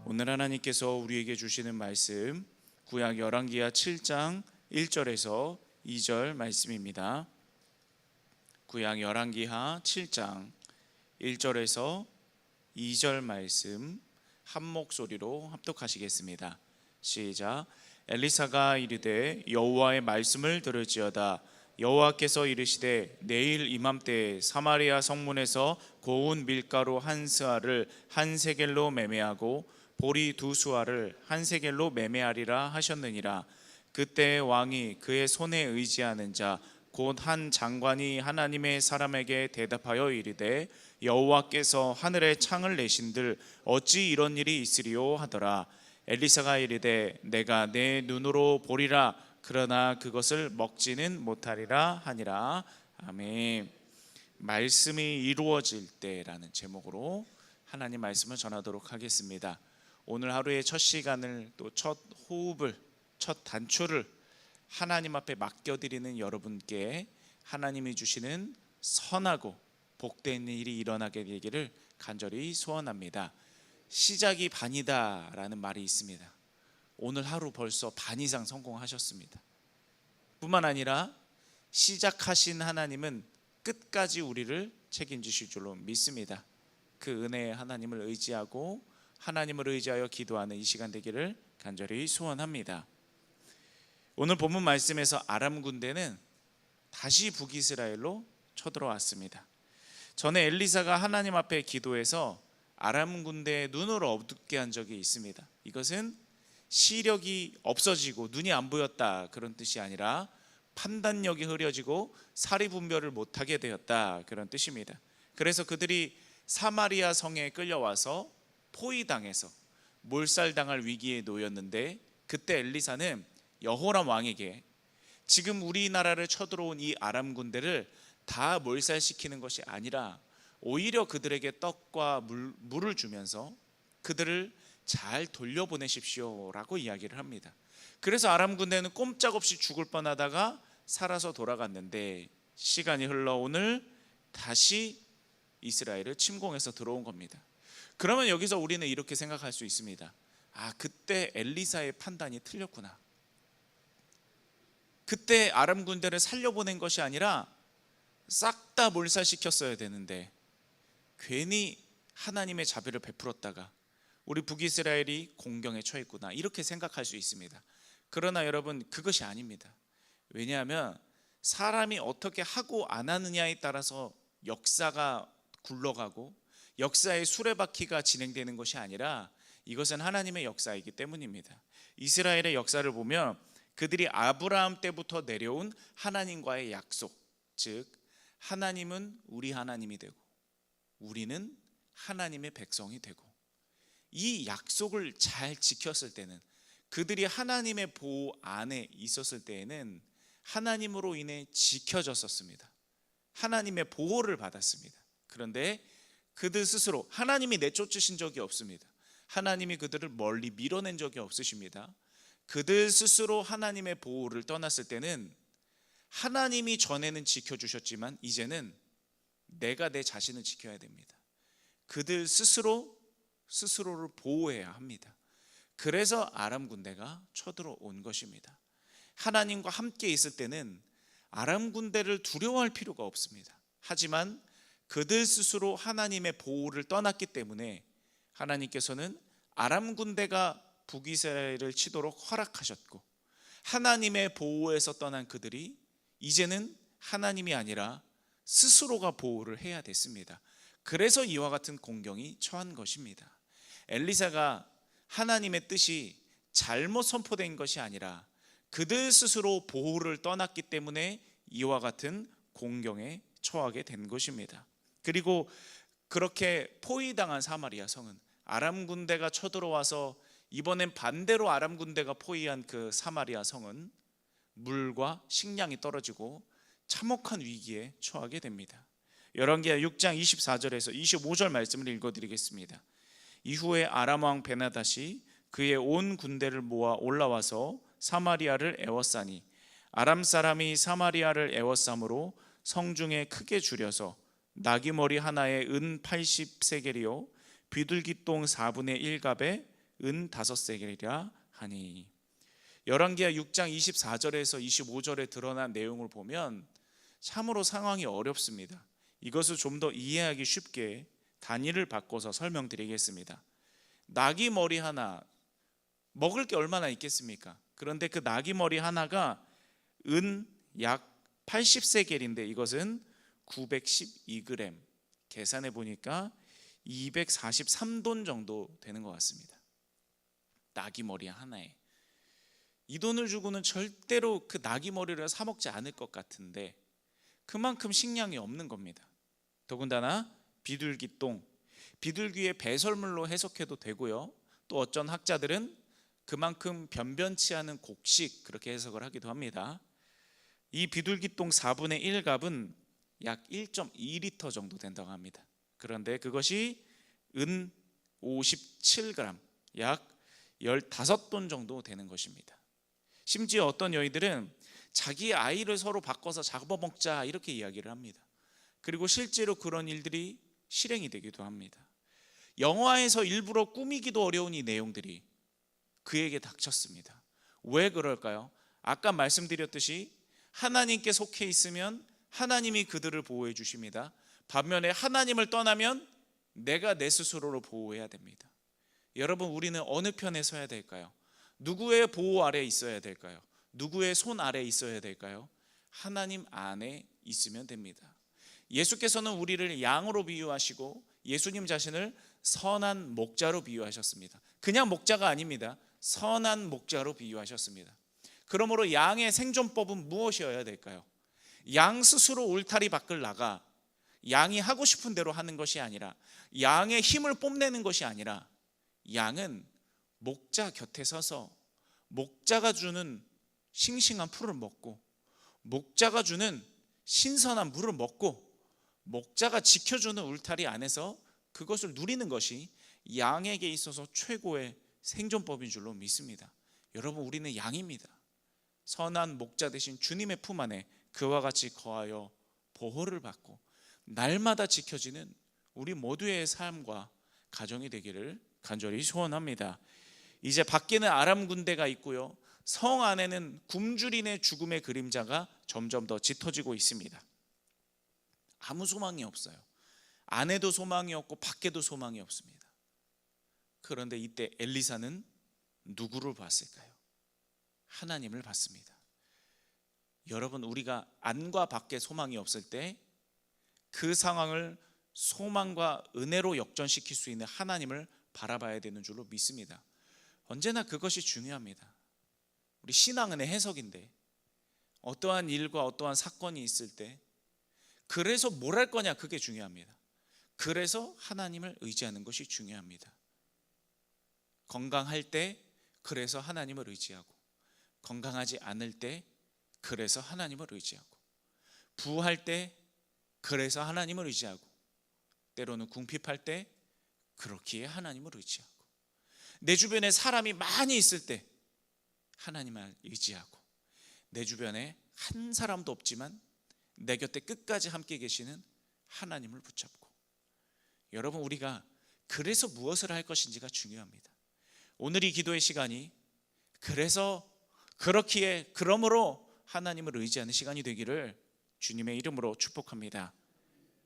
오늘 하나님께서 우리에게 주시는 말씀 구약 열왕기하 7장 1절에서 2절 말씀입니다. 구약 열왕기하 7장 1절에서 2절 말씀 한 목소리로 합독하시겠습니다. 시작. 엘리사가 이르되 여호와의 말씀을 들을지어다. 여호와께서 이르시되 내일 이맘때에 사마리아 성문에서 고운 밀가루 한 스아를 한 세겔로 매매하고 보리 두 수아를 한 세겔로 매매하리라 하셨느니라. 그때 왕이 그의 손에 의지하는 자 곧 한 장관이 하나님의 사람에게 대답하여 이르되 여호와께서 하늘에 창을 내신들 어찌 이런 일이 있으리요 하더라. 엘리사가 이르되 내가 내 눈으로 보리라. 그러나 그것을 먹지는 못하리라 하니라. 아멘. 말씀이 이루어질 때라는 제목으로 하나님 말씀을 전하도록 하겠습니다. 오늘 하루의 첫 시간을 또 첫 호흡을 첫 단추를 하나님 앞에 맡겨드리는 여러분께 하나님이 주시는 선하고 복된 일이 일어나게 되기를 간절히 소원합니다. 시작이 반이다 라는 말이 있습니다. 오늘 하루 벌써 반 이상 성공하셨습니다. 뿐만 아니라 시작하신 하나님은 끝까지 우리를 책임지실 줄로 믿습니다. 그 은혜의 하나님을 의지하고 하나님을 의지하여 기도하는 이 시간 되기를 간절히 소원합니다. 오늘 본문 말씀에서 아람 군대는 다시 북이스라엘로 쳐들어왔습니다. 전에 엘리사가 하나님 앞에 기도해서 아람 군대의 눈을 어둡게 한 적이 있습니다. 이것은 시력이 없어지고 눈이 안 보였다 그런 뜻이 아니라 판단력이 흐려지고 사리분별을 못하게 되었다 그런 뜻입니다. 그래서 그들이 사마리아 성에 끌려와서 포위당해서 몰살당할 위기에 놓였는데, 그때 엘리사는 여호람 왕에게 지금 우리나라를 쳐들어온 이 아람 군대를 다 몰살시키는 것이 아니라 오히려 그들에게 떡과 물을 주면서 그들을 잘 돌려보내십시오 라고 이야기를 합니다. 그래서 아람 군대는 꼼짝없이 죽을 뻔하다가 살아서 돌아갔는데, 시간이 흘러 오늘 다시 이스라엘을 침공해서 들어온 겁니다. 그러면 여기서 우리는 이렇게 생각할 수 있습니다. 그때 엘리사의 판단이 틀렸구나. 그때 아람 군대를 살려보낸 것이 아니라 싹 다 몰살시켰어야 되는데 괜히 하나님의 자비를 베풀었다가 우리 북이스라엘이 공경에 처했구나, 이렇게 생각할 수 있습니다. 그러나 여러분, 그것이 아닙니다. 왜냐하면 사람이 어떻게 하고 안 하느냐에 따라서 역사가 굴러가고 역사의 수레바퀴가 진행되는 것이 아니라 이것은 하나님의 역사이기 때문입니다. 이스라엘의 역사를 보면 그들이 아브라함 때부터 내려온 하나님과의 약속, 즉 하나님은 우리 하나님이 되고 우리는 하나님의 백성이 되고, 이 약속을 잘 지켰을 때는, 그들이 하나님의 보호 안에 있었을 때에는 하나님으로 인해 지켜졌었습니다. 하나님의 보호를 받았습니다. 그런데 그들 스스로 하나님이 내쫓으신 적이 없습니다. 하나님이 그들을 멀리 밀어낸 적이 없으십니다. 그들 스스로 하나님의 보호를 떠났을 때는 하나님이 전에는 지켜주셨지만 이제는 내가 내 자신을 지켜야 됩니다. 그들 스스로를 보호해야 합니다. 그래서 아람 군대가 쳐들어온 것입니다. 하나님과 함께 있을 때는 아람 군대를 두려워할 필요가 없습니다. 하지만 그들 스스로 하나님의 보호를 떠났기 때문에 하나님께서는 아람 군대가 북이스라엘을 치도록 허락하셨고, 하나님의 보호에서 떠난 그들이 이제는 하나님이 아니라 스스로가 보호를 해야 됐습니다. 그래서 이와 같은 공경이 처한 것입니다. 엘리사가 하나님의 뜻이 잘못 선포된 것이 아니라 그들 스스로 보호를 떠났기 때문에 이와 같은 공경에 처하게 된 것입니다. 그리고 그렇게 포위당한 사마리아 성은 아람 군대가 쳐들어와서 이번엔 반대로 아람 군대가 포위한 그 사마리아 성은 물과 식량이 떨어지고 참혹한 위기에 처하게 됩니다. 열왕기하 6장 24절에서 25절 말씀을 읽어드리겠습니다. 이후에 아람 왕 베나닷이 그의 온 군대를 모아 올라와서 사마리아를 에워싸니 아람 사람이 사마리아를 에워싸므로 성중에 크게 줄여서 나귀머리 하나에 은 80세겔이요 비둘기똥 4분의 1갑에 은 5세겔이라 하니. 열왕기하 6장 24절에서 25절에 드러난 내용을 보면 참으로 상황이 어렵습니다. 이것을 좀 더 이해하기 쉽게 단위를 바꿔서 설명드리겠습니다. 나귀 머리 하나, 먹을 게 얼마나 있겠습니까? 그런데 그 나귀 머리 하나가 은 약 80세겔인데 이것은 912g, 계산해 보니까 243돈 정도 되는 것 같습니다. 나귀 머리 하나에. 이 돈을 주고는 절대로 그 나귀 머리를 사 먹지 않을 것 같은데 그만큼 식량이 없는 겁니다. 더군다나 비둘기똥, 비둘기의 배설물로 해석해도 되고요, 또 어떤 학자들은 그만큼 변변치 않은 곡식, 그렇게 해석을 하기도 합니다. 이 비둘기똥 4분의 1값은 약 1.2리터 정도 된다고 합니다. 그런데 그것이 은 57g, 약 15돈 정도 되는 것입니다. 심지어 어떤 여인들은 자기 아이를 서로 바꿔서 잡아먹자 이렇게 이야기를 합니다. 그리고 실제로 그런 일들이 실행이 되기도 합니다. 영화에서 일부러 꾸미기도 어려운 이 내용들이 그에게 닥쳤습니다. 왜 그럴까요? 아까 말씀드렸듯이 하나님께 속해 있으면 하나님이 그들을 보호해 주십니다. 반면에 하나님을 떠나면 내가 내 스스로로 보호해야 됩니다. 여러분, 우리는 어느 편에 서야 될까요? 누구의 보호 아래에 있어야 될까요? 누구의 손 아래에 있어야 될까요? 하나님 안에 있으면 됩니다. 예수께서는 우리를 양으로 비유하시고 예수님 자신을 선한 목자로 비유하셨습니다. 그냥 목자가 아닙니다. 선한 목자로 비유하셨습니다. 그러므로 양의 생존법은 무엇이어야 될까요? 양 스스로 울타리 밖을 나가 양이 하고 싶은 대로 하는 것이 아니라, 양의 힘을 뽐내는 것이 아니라, 양은 목자 곁에 서서 목자가 주는 싱싱한 풀을 먹고, 목자가 주는 신선한 물을 먹고, 목자가 지켜주는 울타리 안에서 그것을 누리는 것이 양에게 있어서 최고의 생존법인 줄로 믿습니다. 여러분, 우리는 양입니다. 선한 목자 되신 주님의 품 안에 그와 같이 거하여 보호를 받고 날마다 지켜지는 우리 모두의 삶과 가정이 되기를 간절히 소원합니다. 이제 밖에는 아람 군대가 있고요, 성 안에는 굶주린의 죽음의 그림자가 점점 더 짙어지고 있습니다. 아무 소망이 없어요. 안에도 소망이 없고 밖에도 소망이 없습니다. 그런데 이때 엘리사는 누구를 봤을까요? 하나님을 봤습니다. 여러분, 우리가 안과 밖에 소망이 없을 때 그 상황을 소망과 은혜로 역전시킬 수 있는 하나님을 바라봐야 되는 줄로 믿습니다. 언제나 그것이 중요합니다. 우리 신앙은 해석인데 어떠한 일과 어떠한 사건이 있을 때 그래서 뭘 할 거냐, 그게 중요합니다. 그래서 하나님을 의지하는 것이 중요합니다. 건강할 때 그래서 하나님을 의지하고, 건강하지 않을 때 그래서 하나님을 의지하고, 부할 때 그래서 하나님을 의지하고, 때로는 궁핍할 때 그렇기에 하나님을 의지하고, 내 주변에 사람이 많이 있을 때 하나님을 의지하고, 내 주변에 한 사람도 없지만 내 곁에 끝까지 함께 계시는 하나님을 붙잡고, 여러분, 우리가 그래서 무엇을 할 것인지가 중요합니다. 오늘 이 기도의 시간이 그래서, 그렇기에, 그러므로 하나님을 의지하는 시간이 되기를 주님의 이름으로 축복합니다.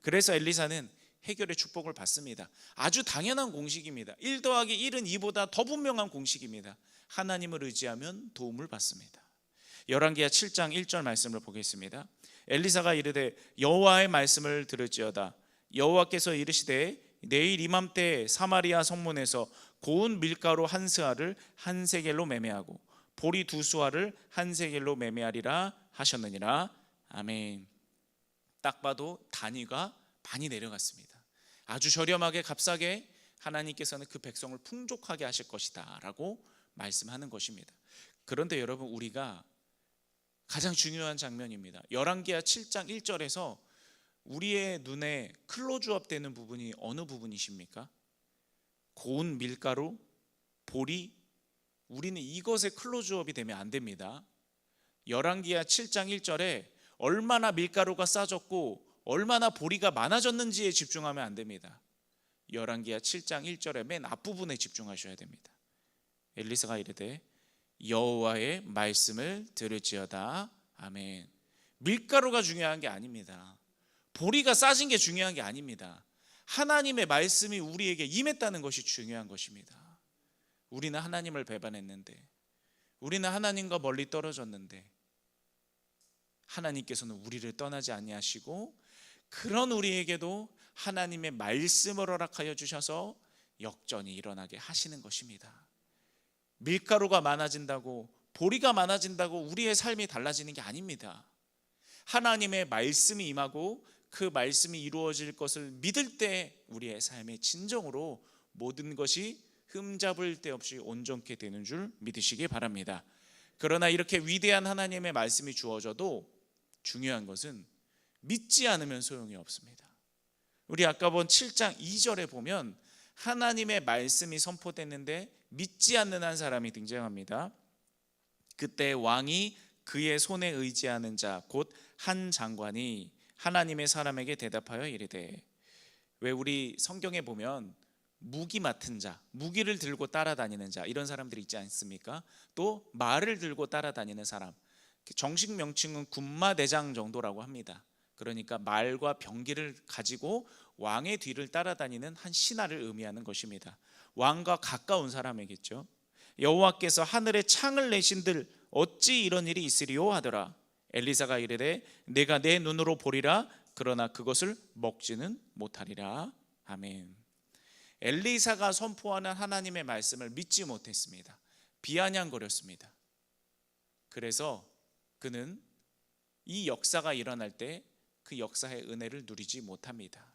그래서 엘리사는 해결의 축복을 받습니다. 아주 당연한 공식입니다. 1 더하기 1은 2보다 더 분명한 공식입니다. 하나님을 의지하면 도움을 받습니다. 열왕기하 7장 1절 말씀을 보겠습니다. 엘리사가 이르되 여호와의 말씀을 들을지어다. 여호와께서 이르시되 내일 이맘때 사마리아 성문에서 고운 밀가루 한 스아를 한 세겔로 매매하고 보리 2수아를 한 세겔로 매매하리라 하셨느니라. 아멘. 딱 봐도 단위가 많이 내려갔습니다. 아주 저렴하게, 값싸게 하나님께서는 그 백성을 풍족하게 하실 것이다 라고 말씀하는 것입니다. 그런데 여러분, 우리가 가장 중요한 장면입니다. 열왕기하 7장 1절에서 우리의 눈에 클로즈업 되는 부분이 어느 부분이십니까? 고운 밀가루, 보리, 우리는 이것에 클로즈업이 되면 안 됩니다. 열왕기하 7장 1절에 얼마나 밀가루가 싸졌고 얼마나 보리가 많아졌는지에 집중하면 안 됩니다. 열왕기하 7장 1절의 맨 앞부분에 집중하셔야 됩니다. 엘리사가 이르되 여호와의 말씀을 들을지어다. 아멘. 밀가루가 중요한 게 아닙니다. 보리가 싸진 게 중요한 게 아닙니다. 하나님의 말씀이 우리에게 임했다는 것이 중요한 것입니다. 우리는 하나님을 배반했는데, 우리는 하나님과 멀리 떨어졌는데 하나님께서는 우리를 떠나지 아니하시고 그런 우리에게도 하나님의 말씀을 허락하여 주셔서 역전이 일어나게 하시는 것입니다. 밀가루가 많아진다고, 보리가 많아진다고 우리의 삶이 달라지는 게 아닙니다. 하나님의 말씀이 임하고 그 말씀이 이루어질 것을 믿을 때 우리의 삶에 진정으로 모든 것이 흠잡을 데 없이 온전케 되는 줄 믿으시기 바랍니다. 그러나 이렇게 위대한 하나님의 말씀이 주어져도 중요한 것은 믿지 않으면 소용이 없습니다. 우리 아까 본 7장 2절에 보면 하나님의 말씀이 선포됐는데 믿지 않는 한 사람이 등장합니다. 그때 왕이 그의 손에 의지하는 자 곧 한 장관이 하나님의 사람에게 대답하여 이르되, 왜 우리 성경에 보면 무기 맡은 자, 무기를 들고 따라다니는 자, 이런 사람들이 있지 않습니까? 또 말을 들고 따라다니는 사람, 정식 명칭은 군마대장 정도라고 합니다. 그러니까 말과 병기를 가지고 왕의 뒤를 따라다니는 한 신하를 의미하는 것입니다. 왕과 가까운 사람이겠죠. 여호와께서 하늘에 창을 내신들 어찌 이런 일이 있으리요 하더라. 엘리사가 이르되 내가 내 눈으로 보리라. 그러나 그것을 먹지는 못하리라. 아멘. 엘리사가 선포하는 하나님의 말씀을 믿지 못했습니다. 비아냥거렸습니다. 그래서 그는 이 역사가 일어날 때 그 역사의 은혜를 누리지 못합니다.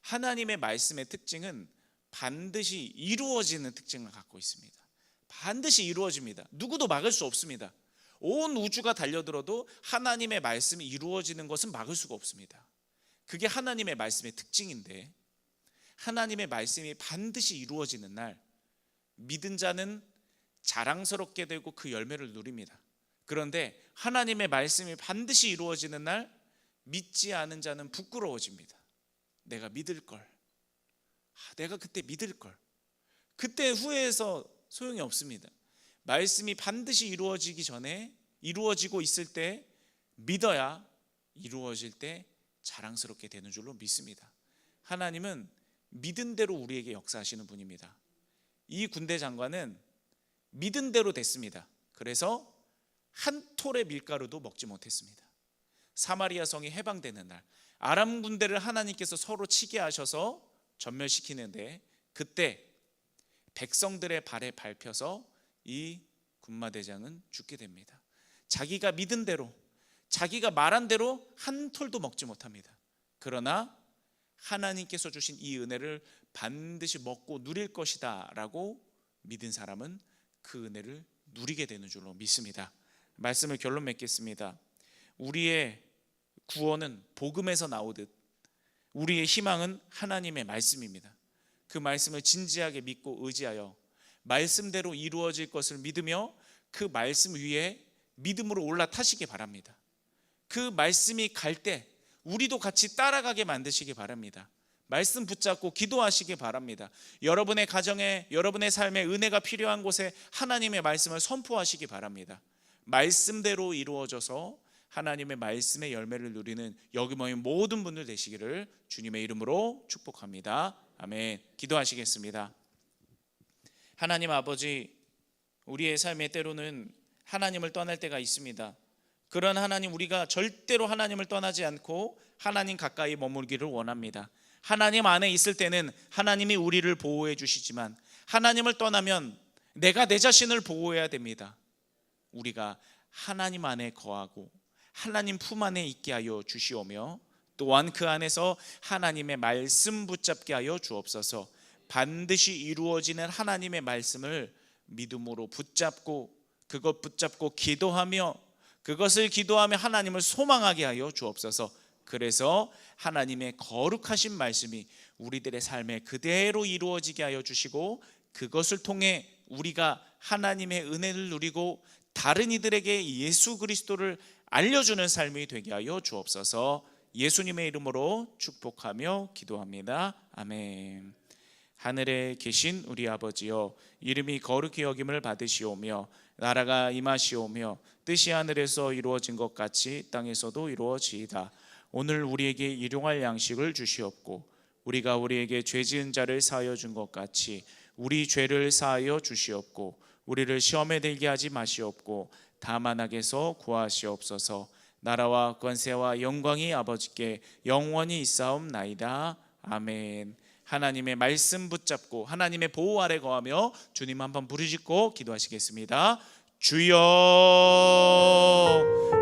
하나님의 말씀의 특징은 반드시 이루어지는 특징을 갖고 있습니다. 반드시 이루어집니다. 누구도 막을 수 없습니다. 온 우주가 달려들어도 하나님의 말씀이 이루어지는 것은 막을 수가 없습니다. 그게 하나님의 말씀의 특징인데, 하나님의 말씀이 반드시 이루어지는 날 믿은 자는 자랑스럽게 되고 그 열매를 누립니다. 그런데 하나님의 말씀이 반드시 이루어지는 날 믿지 않은 자는 부끄러워집니다. 내가 믿을 걸, 내가 그때 믿을 걸. 그때 후회해서 소용이 없습니다. 말씀이 반드시 이루어지기 전에, 이루어지고 있을 때 믿어야 이루어질 때 자랑스럽게 되는 줄로 믿습니다. 하나님은 믿은 대로 우리에게 역사하시는 분입니다. 이 군대 장관은 믿은 대로 됐습니다. 그래서 한 톨의 밀가루도 먹지 못했습니다. 사마리아 성이 해방되는 날, 아람 군대를 하나님께서 서로 치게 하셔서 전멸시키는데, 그때 백성들의 발에 밟혀서 이 군마대장은 죽게 됩니다. 자기가 믿은 대로, 자기가 말한 대로 한 톨도 먹지 못합니다. 그러나 하나님께서 주신 이 은혜를 반드시 먹고 누릴 것이다 라고 믿은 사람은 그 은혜를 누리게 되는 줄로 믿습니다. 말씀을 결론 맺겠습니다. 우리의 구원은 복음에서 나오듯 우리의 희망은 하나님의 말씀입니다. 그 말씀을 진지하게 믿고 의지하여 말씀대로 이루어질 것을 믿으며 그 말씀 위에 믿음으로 올라타시기 바랍니다. 그 말씀이 갈 때 우리도 같이 따라가게 만드시기 바랍니다. 말씀 붙잡고 기도하시기 바랍니다. 여러분의 가정에, 여러분의 삶에 은혜가 필요한 곳에 하나님의 말씀을 선포하시기 바랍니다. 말씀대로 이루어져서 하나님의 말씀의 열매를 누리는 여기 모인 모든 분들 되시기를 주님의 이름으로 축복합니다. 아멘. 기도하시겠습니다. 하나님 아버지, 우리의 삶에 때로는 하나님을 떠날 때가 있습니다. 그런 하나님, 우리가 절대로 하나님을 떠나지 않고 하나님 가까이 머물기를 원합니다. 하나님 안에 있을 때는 하나님이 우리를 보호해 주시지만 하나님을 떠나면 내가 내 자신을 보호해야 됩니다. 우리가 하나님 안에 거하고 하나님 품 안에 있게 하여 주시오며 또한 그 안에서 하나님의 말씀 붙잡게 하여 주옵소서. 반드시 이루어지는 하나님의 말씀을 믿음으로 붙잡고 그것 붙잡고 기도하며 그것을 기도하며 하나님을 소망하게 하여 주옵소서. 그래서 하나님의 거룩하신 말씀이 우리들의 삶에 그대로 이루어지게 하여 주시고 그것을 통해 우리가 하나님의 은혜를 누리고 다른 이들에게 예수 그리스도를 알려주는 삶이 되게 하여 주옵소서. 예수님의 이름으로 축복하며 기도합니다. 아멘. 하늘에 계신 우리 아버지여, 이름이 거룩히 여김을 받으시오며 나라가 임하시오며 뜻이 하늘에서 이루어진 것 같이 땅에서도 이루어지이다. 오늘 우리에게 일용할 양식을 주시옵고 우리가 우리에게 죄 지은 자를 사하여 준 것 같이 우리 죄를 사하여 주시옵고 우리를 시험에 들게 하지 마시옵고 다만 악에서 구하시옵소서. 나라와 권세와 영광이 아버지께 영원히 있사옵나이다. 아멘. 하나님의 말씀 붙잡고 하나님의 보호 아래 거하며 주님 한번 부르짖고 기도하시겠습니다. 주여